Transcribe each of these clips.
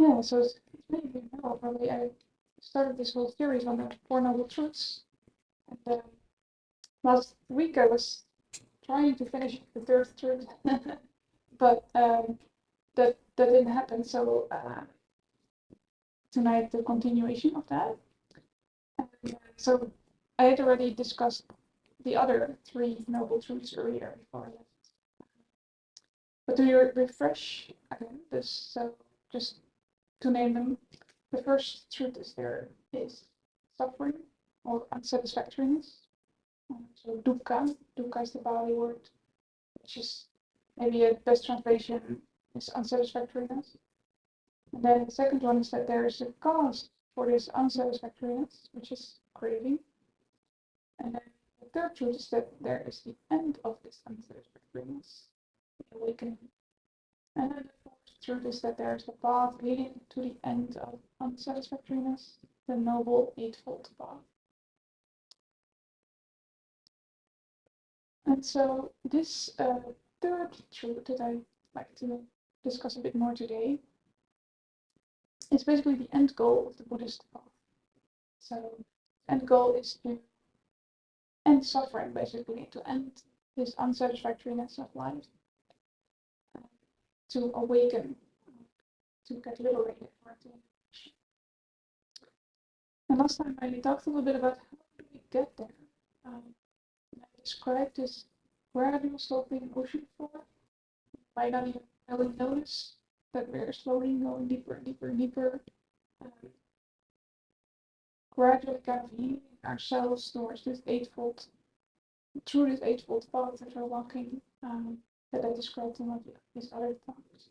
Yeah, so it's maybe you know, probably I started this whole series on the Four Noble Truths, and last week I was trying to finish the third truth, but that didn't happen. So tonight the continuation of that. So I had already discussed the other three noble truths earlier before I left. But to refresh again, this so just to name them, the first truth is suffering or unsatisfactoriness. So dukkha, dukkha is the Bali word, which is maybe a best translation is unsatisfactoriness. And then the second one is that there is a cause for this unsatisfactoriness, which is craving. And then the third truth is that there is the end of this unsatisfactoriness, the awakening. And then the fourth truth is that there is a path leading to the end of unsatisfactoriness, the Noble Eightfold Path. And so this third truth that I'd like to discuss a bit more today is basically the end goal of the Buddhist path. So the end goal is to end suffering, basically, to end this unsatisfactoriness of life, to awaken, to get liberated. And last time I talked a little bit about how do we get there. I described this gradual sloping ocean floor. Might not even really notice that we're slowly going deeper and deeper and deeper, gradually kind of leading ourselves towards this eightfold, through this eightfold path that we're walking, that I described in one of these other talks.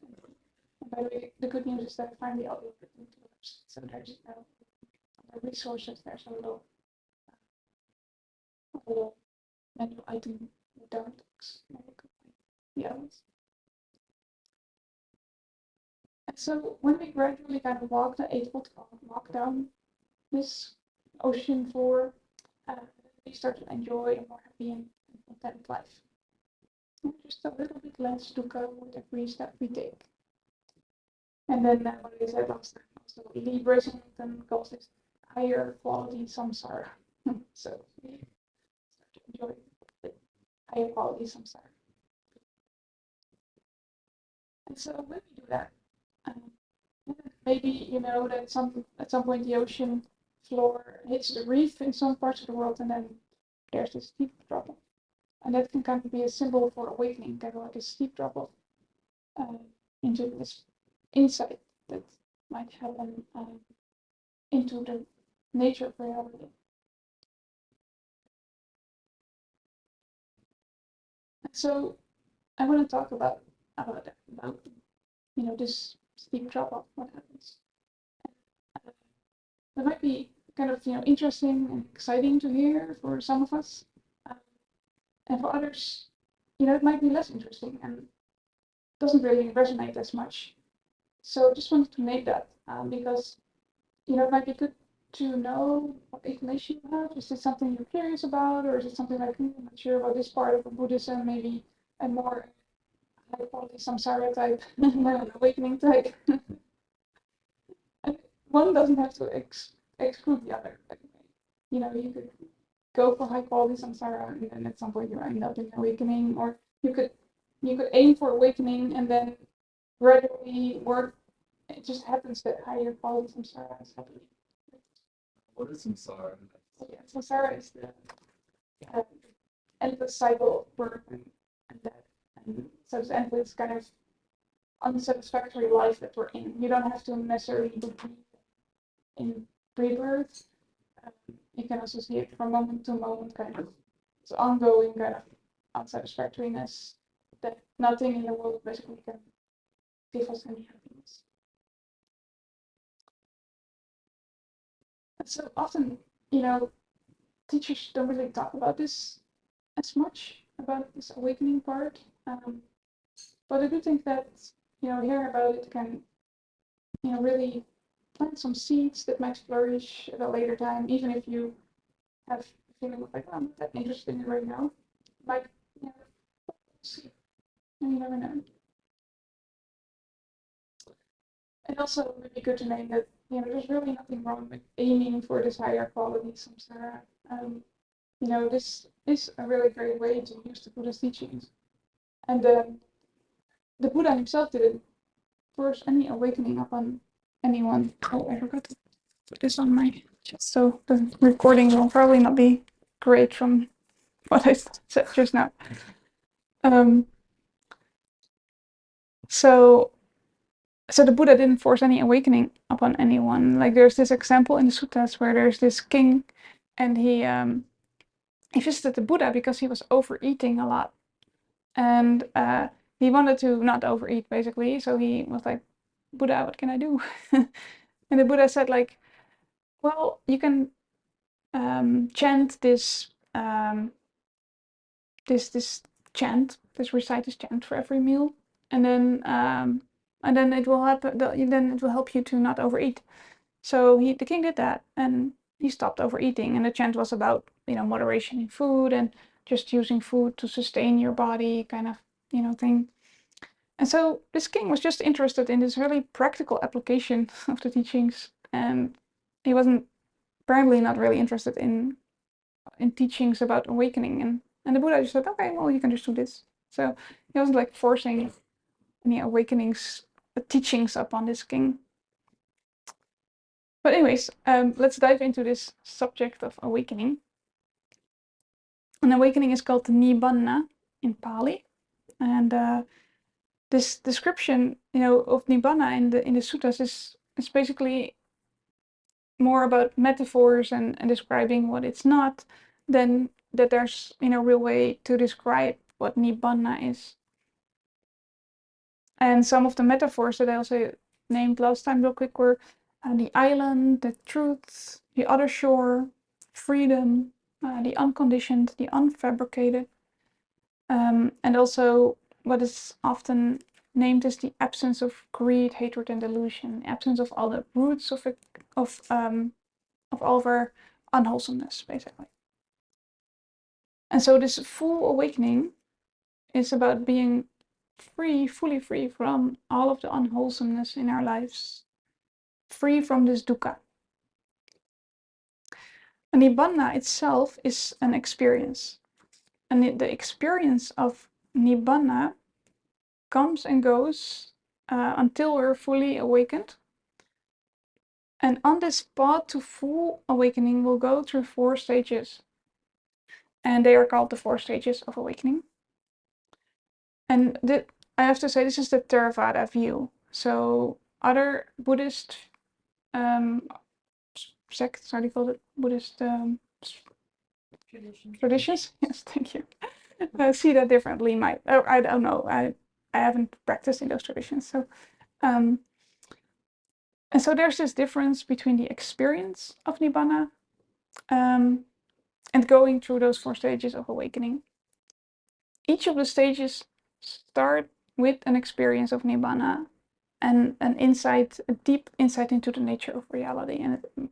And by the way, the good news is that I find the audio written to the website, so there's the resources, there's a little menu item with down talks. The others. And so when we gradually kind of walk the eightfold path, walk down this ocean floor, we start to enjoy a more happy and content life. And just a little bit less dukkha with every step we take. And then what I said last time, also liberating them calls this higher quality samsara. So we start to enjoy the higher quality samsara. And so when we do that, maybe you know that at some point the ocean floor hits the reef in some parts of the world, and then there's this steep drop off, and that can kind of be a symbol for awakening, kind of like a steep drop off into this insight that might happen into the nature of reality. And so I want to talk about this steep drop off, what happens. That might be kind of interesting and exciting to hear for some of us, and for others, it might be less interesting and doesn't really resonate as much. So just wanted to make that because it might be good to know what inclination you have. Is this something you're curious about, or is it something like I'm not sure about this part of Buddhism, maybe a more high quality samsara type, an awakening type. And one doesn't have to exclude the other. You could go for high quality samsara, and then at some point you end up in awakening, or you could aim for awakening and then gradually work. It just happens that higher quality samsara is happening. What is samsara? So, yeah, samsara is the endless cycle of birth and death. And so it's endless kind of unsatisfactory life that we're in. You don't have to necessarily believe in rebirth. You can also see it from moment to moment, kind of it's ongoing kind of unsatisfactoriness that nothing in the world basically can give us any happiness. And so often, teachers don't really talk about this as much, about this awakening part. But I do think that, hearing about it can, really plant some seeds that might flourish at a later time, even if you have a feeling of like, oh, I'm not that interested in it right now. Like, see. And you never know. And also really good to name that, you know, there's really nothing wrong with aiming for this higher quality samsara. You know, this is a really great way to use the Buddha's teachings. And the Buddha himself didn't force any awakening upon anyone. Oh, I forgot to put this on my chest, so the recording will probably not be great from what I said just now. So the Buddha didn't force any awakening upon anyone. Like there's this example in the suttas where there's this king, and he visited the Buddha because he was overeating a lot, and he wanted to not overeat basically. So he was like, Buddha, what can I do? And the Buddha said like, well, you can chant this this chant, recite this chant for every meal, and then it will happen. Then it will help you to not overeat. So the king did that, and he stopped overeating. And the chant was about, you know, moderation in food and just using food to sustain your body, kind of, you know, thing. And so this king was just interested in this really practical application of the teachings, and he wasn't apparently not really interested in teachings about awakening. And the Buddha just said, okay, well, you can just do this. So he wasn't like forcing any awakenings teachings upon this king. But anyways, let's dive into this subject of awakening. An awakening is called nibbana in Pali, and this description, you know, of nibbana in the suttas is basically more about metaphors and describing what it's not than that there's, you know, real way to describe what nibbana is. And some of the metaphors that I also named last time real quick were the island, the truth, the other shore, freedom, the unconditioned, the unfabricated, and also what is often named as the absence of greed, hatred, and delusion, the absence of all the roots of all of our unwholesomeness, basically. And so this full awakening is about being free, fully free from all of the unwholesomeness in our lives, free from this dukkha. And nibbana itself is an experience. And the experience of nibbana comes and goes until we're fully awakened. And on this path to full awakening, we'll go through 4 stages. And they are called the 4 stages of awakening. And I have to say, this is the Theravada view. So other Buddhist sects, how do you call it? Buddhist traditions? Yes, thank you. See that differently. I don't know. I haven't practiced in those traditions. So, and so there's this difference between the experience of Nibbana and going through those 4 stages of awakening. Each of the stages start with an experience of Nibbana and an insight, a deep insight into the nature of reality.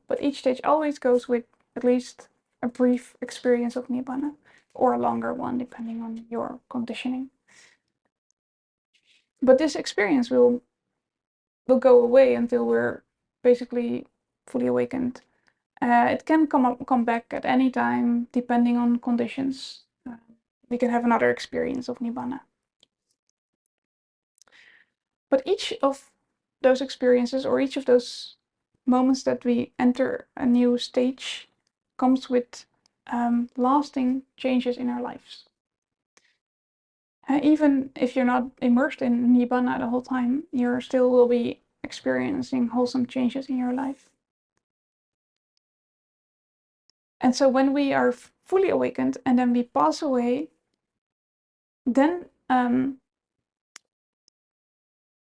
But each stage always goes with at least a brief experience of Nibbana, or a longer one, depending on your conditioning. But this experience will go away until we're basically fully awakened. It can come back at any time, depending on conditions. We can have another experience of Nibbana. But each of those experiences, or each of those moments that we enter a new stage, comes with lasting changes in our lives. Even if you're not immersed in Nibbana the whole time, you still will be experiencing wholesome changes in your life. And so when we are fully awakened and then we pass away, then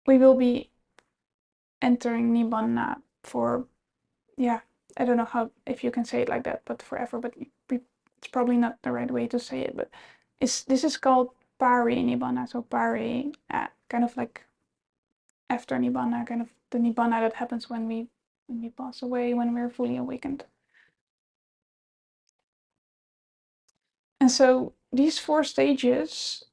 we will be entering Nibbana for, yeah, I don't know how, if you can say it like that, but forever, but it's probably not the right way to say it, but this is called Pari Nibbana. So Pari, kind of like after Nibbana, kind of the Nibbana that happens when we pass away, when we're fully awakened. And so these 4 stages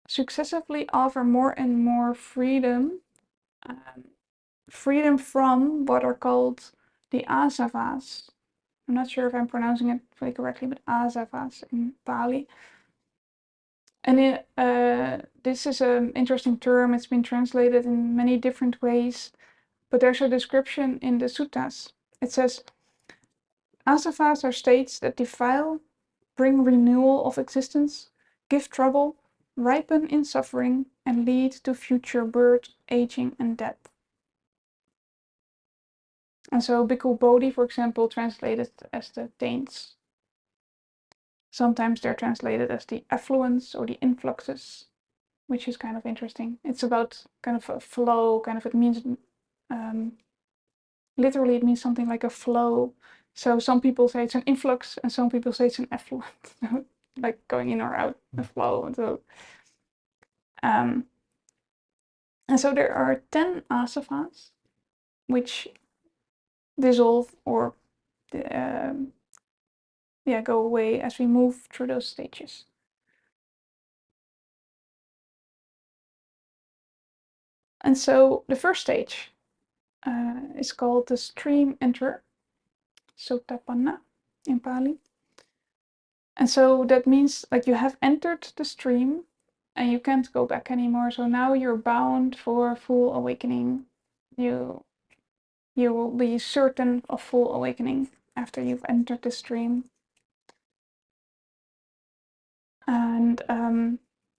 successively offer more and more freedom freedom from what are called the asavas. I'm not sure if I'm pronouncing it fully correctly, but asavas in Pali. And this is an interesting term. It's been translated in many different ways, but there's a description in the suttas. It says, asavas are states that defile, bring renewal of existence, give trouble, ripen in suffering, and lead to future birth, aging, and death. And so Bhikkhu Bodhi, for example, translated as the taints. Sometimes they're translated as the affluence or the influxes, which is kind of interesting. It's about kind of a flow, it means, literally it means something like a flow. So some people say it's an influx and some people say it's an effluent, like going in or out, a flow. And so there are 10 asavas, which dissolve or go away as we move through those stages. And so the first stage is called the stream enterer, Sotapanna in Pali. And so that means like you have entered the stream and you can't go back anymore. So now you're bound for full awakening. You will be certain of full awakening after you've entered the stream. And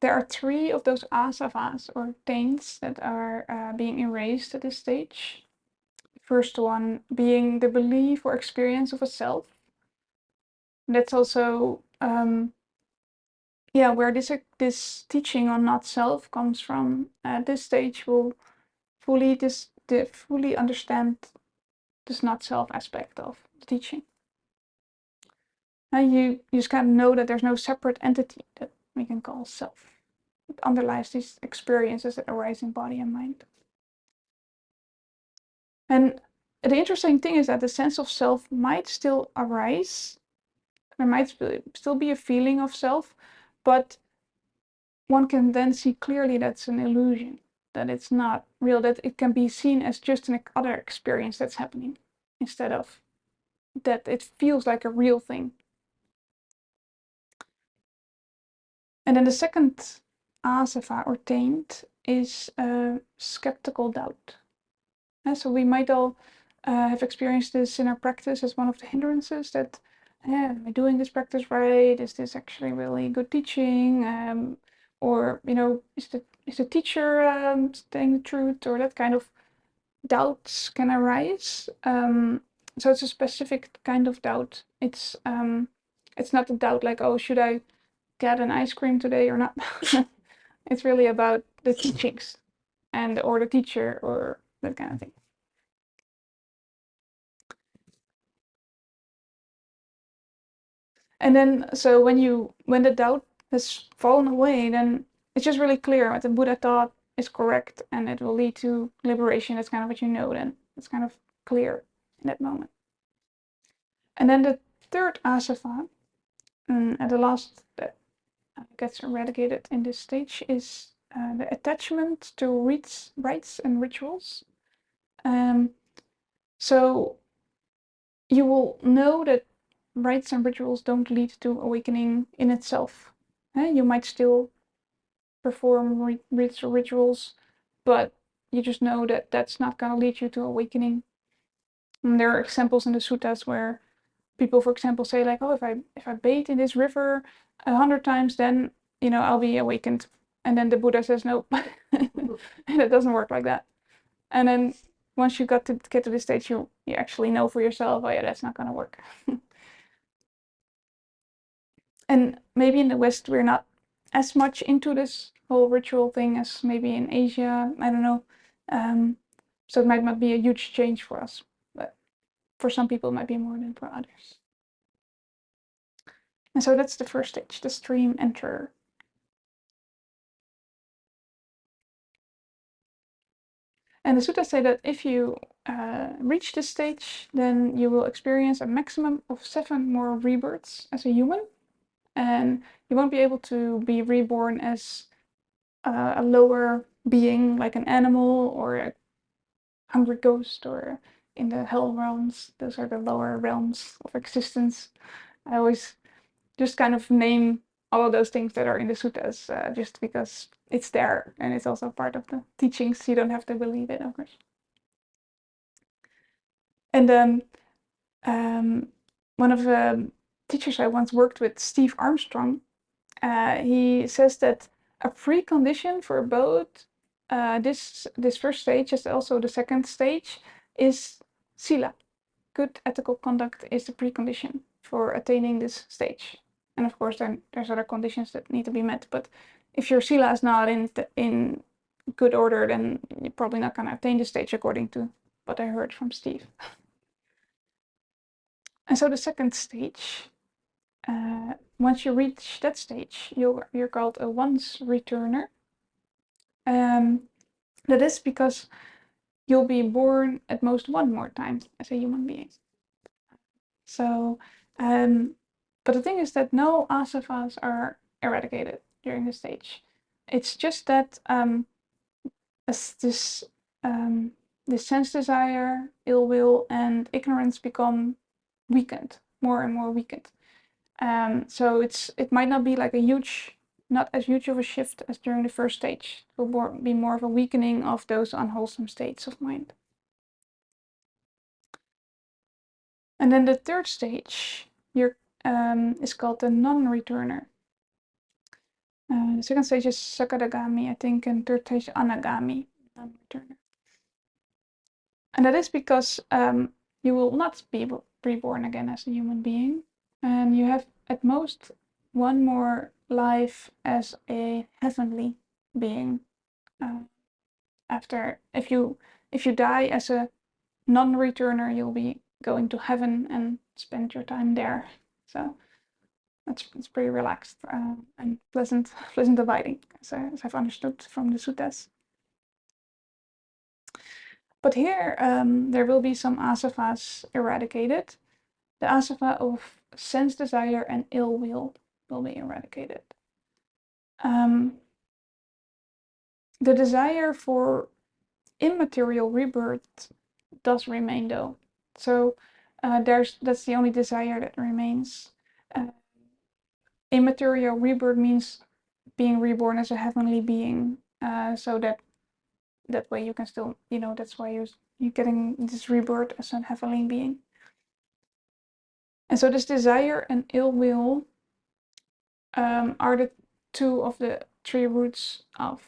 there are 3 of those asavas or taints that are being erased at this stage. The first one being the belief or experience of a self. That's also where this teaching on not self comes from. At this stage, we'll fully understand this not self aspect of the teaching. And you just kind of know that there's no separate entity that we can call self. It underlies these experiences that arise in body and mind. And the interesting thing is that the sense of self might still arise. There might still be a feeling of self, but one can then see clearly that's an illusion, that it's not real, that it can be seen as just another experience that's happening, instead of that it feels like a real thing. And then the second asava or taint is skeptical doubt. So we might all have experienced this in our practice as one of the hindrances, that am I doing this practice right? Is this actually really good teaching? Or is the teacher saying the truth? Or that kind of doubts can arise. So it's a specific kind of doubt. It's not a doubt like, oh, should I get an ice cream today or not? It's really about the teachings or the teacher or that kind of thing. And then, so when the doubt has fallen away, then it's just really clear what the Buddha taught is correct, and it will lead to liberation. That's kind of what you know then. It's kind of clear in that moment. And then the third asava, and the last that gets eradicated in this stage, is the attachment to rites and rituals. So you will know that rites and rituals don't lead to awakening in itself. You might still perform rites or rituals, but you just know that that's not going to lead you to awakening. And there are examples in the suttas where people, for example, say like, oh, if I bathe in this river 100 times, then I'll be awakened. And then the Buddha says no, and it doesn't work like that. And then once you get to this stage, you actually know for yourself, oh yeah, that's not going to work. And maybe in the West, we're not as much into this whole ritual thing as maybe in Asia. I don't know. So it might not be a huge change for us, but for some people, it might be more than for others. And so that's the first stage, the stream enterer. And the suttas say that if you reach this stage, then you will experience a maximum of 7 more rebirths as a human. And you won't be able to be reborn as a lower being, like an animal or a hungry ghost, or in the hell realms. Those are the lower realms of existence. I always just kind of name all of those things that are in the suttas, just because it's there and it's also part of the teachings. You don't have to believe it, of course. And then one of the teachers I once worked with, Steve Armstrong, he says that a precondition for both this first stage as also the second stage is sila. Good ethical conduct is the precondition for attaining this stage. And of course, there's other conditions that need to be met. But if your sila is not in good order, then you're probably not going to attain the stage, according to what I heard from Steve. And so the second stage, once you reach that stage, you're called a once returner. That is because you'll be born at most one more time as a human being. So, but the thing is that no asavas are eradicated during this stage. It's just that as this sense desire, ill will, and ignorance become weakened, more and more weakened. So it might not be like not as huge of a shift as during the first stage. It will be more of a weakening of those unwholesome states of mind. And then the third stage is called the non-returner. The second stage is Sakadagami, I think, and third stage Anagami, non-returner. And that is because you will not be reborn again as a human being, and you have at most one more life as a heavenly being. After, if you die as a non-returner, you'll be going to heaven and spend your time there. So it's pretty relaxed and pleasant abiding, as I've understood from the suttas. But here there will be some asavas eradicated. The asava of sense desire and ill will be eradicated. The desire for immaterial rebirth does remain, though. So that's the only desire that remains. Immaterial rebirth means being reborn as a heavenly being, so that way you can still, that's why you're getting this rebirth as a heavenly being. And so this desire and ill will are the two of the three roots of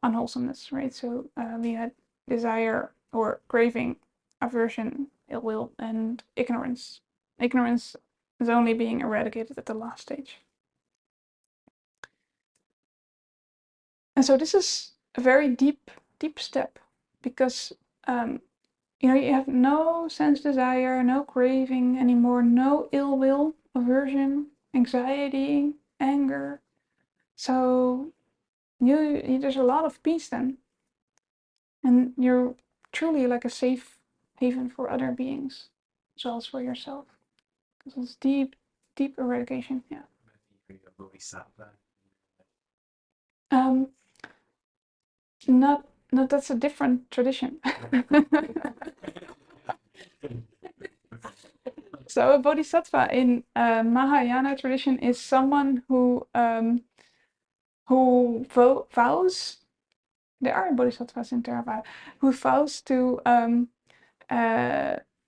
unwholesomeness, right? So we had desire or craving, aversion, ill will, and ignorance. Ignorance is only being eradicated at the last stage. And so this is a very deep step, because you have no sense desire, no craving anymore, no ill will, aversion, anxiety, anger. So there's a lot of peace then, and you're truly like a safe haven for other beings as well as for yourself, because it's deep eradication. Yeah. Not that's a different tradition. So a bodhisattva in Mahayana tradition is someone who vows. There are bodhisattvas in Theravada who vows to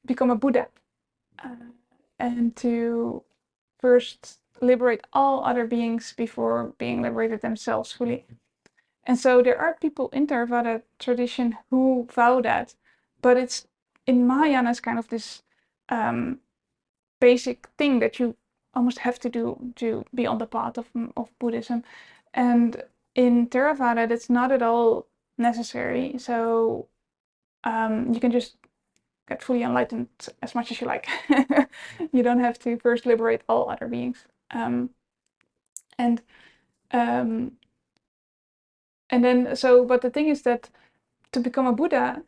become a Buddha and to first liberate all other beings before being liberated themselves fully. And so there are people in Theravada tradition who vow that, but it's in Mahayana is kind of this basic thing that you almost have to do to be on the path of Buddhism. And in Theravada, that's not at all necessary. So you can just get fully enlightened as much as you like. You don't have to first liberate all other beings. And then, but the thing is that to become a Buddha,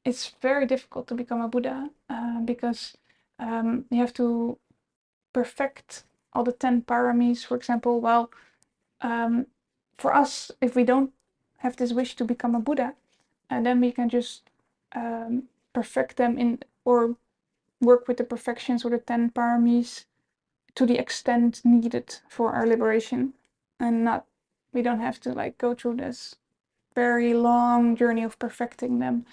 it's very difficult to become a Buddha because you have to perfect all the 10 paramis, for example. Well, for us, if we don't have this wish to become a Buddha, then we can just perfect them in, or work with the perfections or the 10 paramis to the extent needed for our liberation, and we don't have to like go through this very long journey of perfecting them.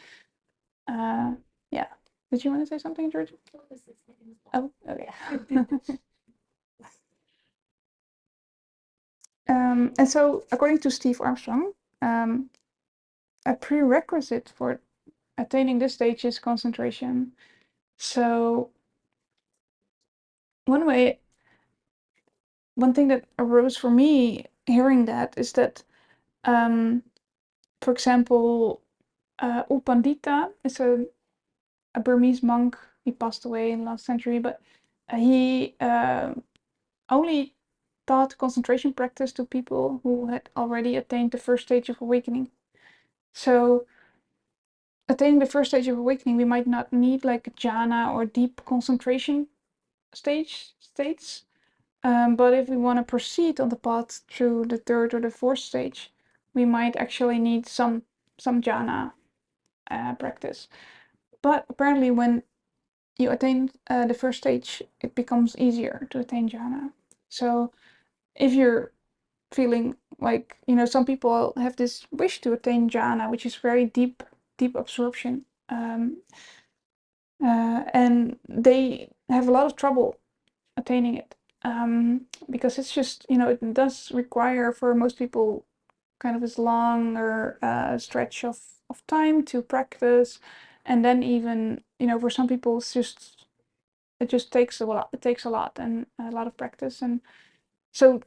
Yeah. Did you want to say something, George? Oh, okay. And so, according to Steve Armstrong, a prerequisite for attaining this stage is concentration. So, one thing that arose for me hearing that is that, for example, U Pandita is a Burmese monk. He passed away in the last century, but he only taught concentration practice to people who had already attained the first stage of awakening. So, attaining the first stage of awakening, we might not need like jhana or deep concentration states. But if we want to proceed on the path through the third or the fourth stage, we might actually need some jhana practice. But apparently, when you attain the first stage, it becomes easier to attain jhana. So if you're feeling like, some people have this wish to attain jhana, which is very deep absorption, and they have a lot of trouble attaining it, because it's just, it does require for most people kind of this longer stretch of time to practice, and then even, for some people it just takes a lot. It takes a lot and a lot of practice, and so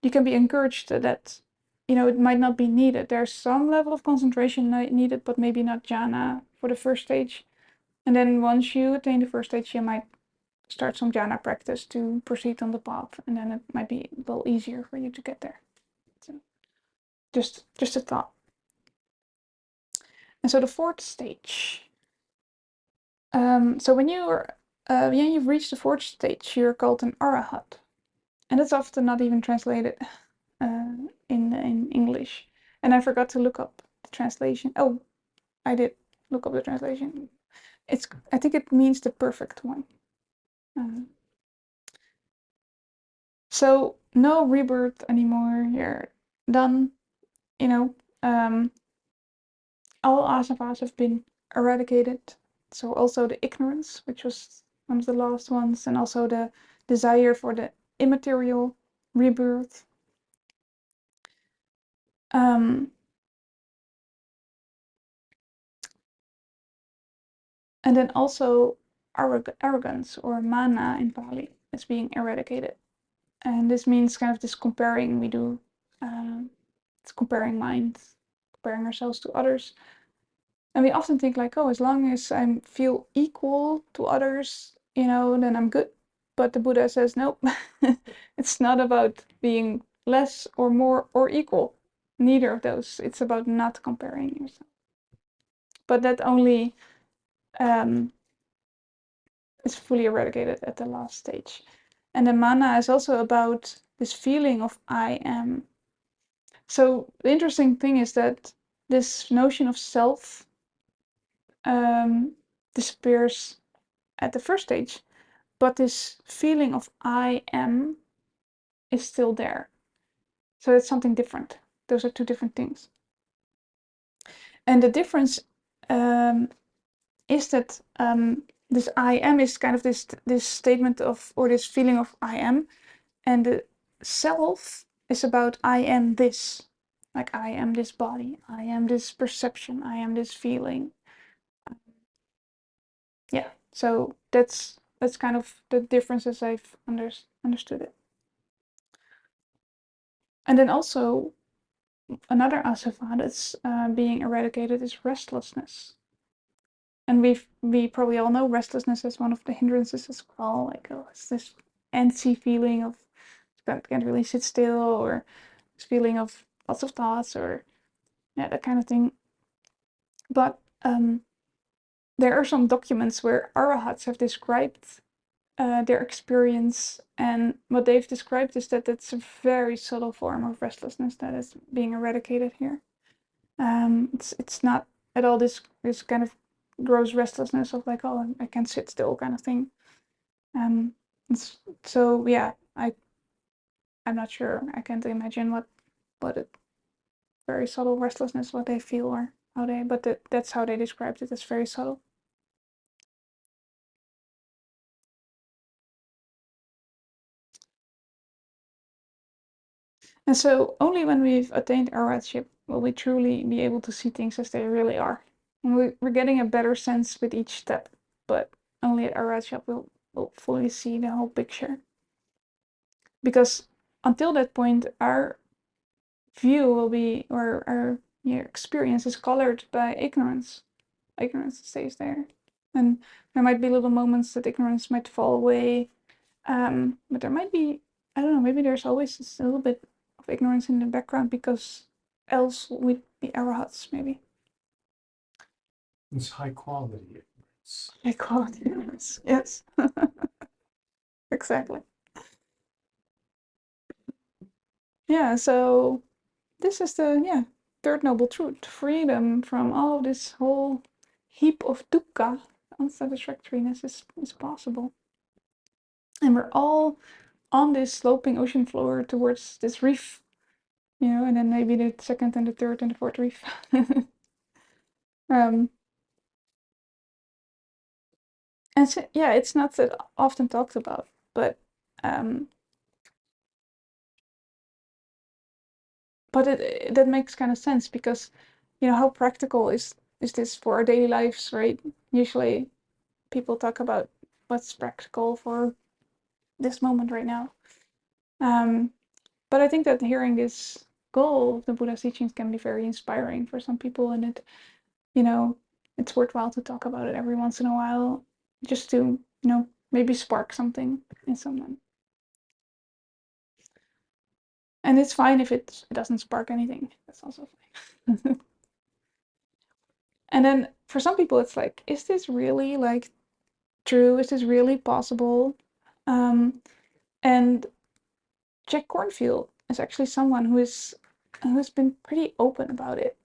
you can be encouraged that, it might not be needed. There's some level of concentration needed, but maybe not jhana for the first stage. And then once you attain the first stage, you might start some jhana practice to proceed on the path, and then it might be a little easier for you to get there. So just a thought. And so the fourth stage. So when you've reached the fourth stage, you're called an arahat, and it's often not even translated in English. And I forgot to look up the translation. Oh, I did look up the translation. I think it means the perfect one. So no rebirth anymore. You're done. All asavas have been eradicated. So also the ignorance, which was one of the last ones, and also the desire for the immaterial rebirth. And then also arrogance, or mana in Pali, is being eradicated. And this means kind of this comparing we do. It's comparing minds, comparing ourselves to others. And we often think like, oh, as long as I feel equal to others, then I'm good. But the Buddha says, nope, it's not about being less or more or equal. Neither of those. It's about not comparing yourself. But that only is fully eradicated at the last stage. And the mana is also about this feeling of I am. So the interesting thing is that this notion of self disappears at the first stage, but this feeling of I am is still there. So it's something different. Those are two different things. And the difference is that this I am is kind of this statement of, or this feeling of I am, and the self is about I am this. Like I am this body, I am this perception, I am this feeling. Yeah, so that's kind of the difference as I've understood it. And then also another asava that's being eradicated is restlessness. And we probably all know restlessness as one of the hindrances as well. Like, oh, it's this antsy feeling of can't really sit still, or this feeling of lots of thoughts, or that kind of thing. But there are some documents where arahats have described their experience, and what they've described is that it's a very subtle form of restlessness that is being eradicated here. It's not at all this kind of gross restlessness of like, oh, I can't sit still kind of thing. So yeah, I'm not sure. I can't imagine what a very subtle restlessness, what they feel or how they, but that's how they described it as very subtle. And so only when we've attained arahatship will we truly be able to see things as they really are. And we're getting a better sense with each step, but only at arahatship we'll fully see the whole picture. Because until that point, our view will be, or our experience is colored by ignorance. Ignorance stays there. And there might be little moments that ignorance might fall away. But there might be, I don't know, maybe there's always a little bit of ignorance in the background because else we'd be arahats, maybe. It's high quality ignorance. High quality ignorance, yes. Exactly. Yeah, so this is the third noble truth, freedom from all of this whole heap of dukkha. Unsatisfactoriness is possible. And we're all on this sloping ocean floor towards this reef, and then maybe the second and the third and the fourth reef. And so, yeah, it's not that often talked about, but that makes kind of sense because, how practical is this for our daily lives, right? Usually people talk about what's practical for this moment right now. But I think that hearing this goal of the Buddha's teachings can be very inspiring for some people, and it's worthwhile to talk about it every once in a while, just to, maybe spark something in someone. And it's fine if it doesn't spark anything. That's also fine. And then for some people, it's like, is this really like true? Is this really possible? And Jack Cornfield is actually someone who's been pretty open about it.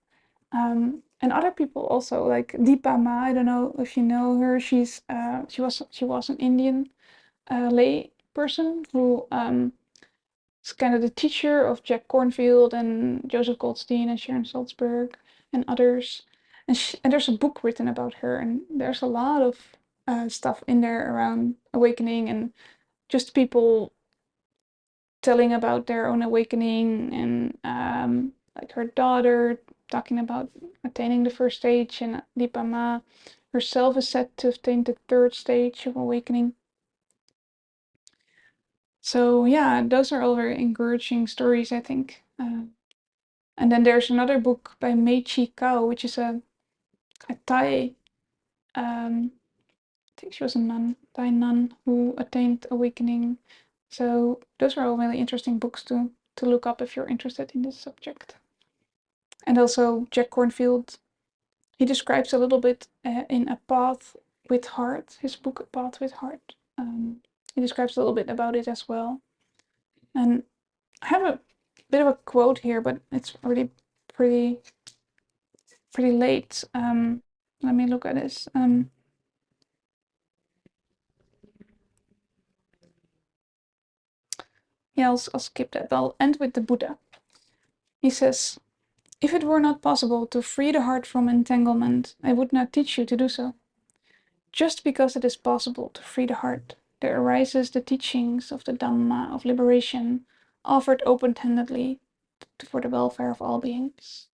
And other people also, like Deepa Ma. I don't know if you know her. She was an Indian lay person who is kind of the teacher of Jack Cornfield and Joseph Goldstein and Sharon Salzberg and others. And there's a book written about her, and there's a lot of stuff in there around awakening and just people telling about their own awakening, and like her daughter talking about attaining the first stage, and Deepa Ma herself is said to attain the third stage of awakening. So yeah, those are all very encouraging stories, I think. And then there's another book by Mei Chi Kao, which is a Thai, I think she was a nun, Thai nun who attained awakening. So those are all really interesting books to look up if you're interested in this subject. And also Jack Cornfield, he describes a little bit in A Path with Heart, his book A Path with Heart. He describes a little bit about it as well. And I have a bit of a quote here, but it's already pretty late. Let me look at this. Yeah, I'll skip that. I'll end with the Buddha. He says, "If it were not possible to free the heart from entanglement, I would not teach you to do so. Just because it is possible to free the heart, there arises the teachings of the Dhamma of liberation, offered open-handedly for the welfare of all beings."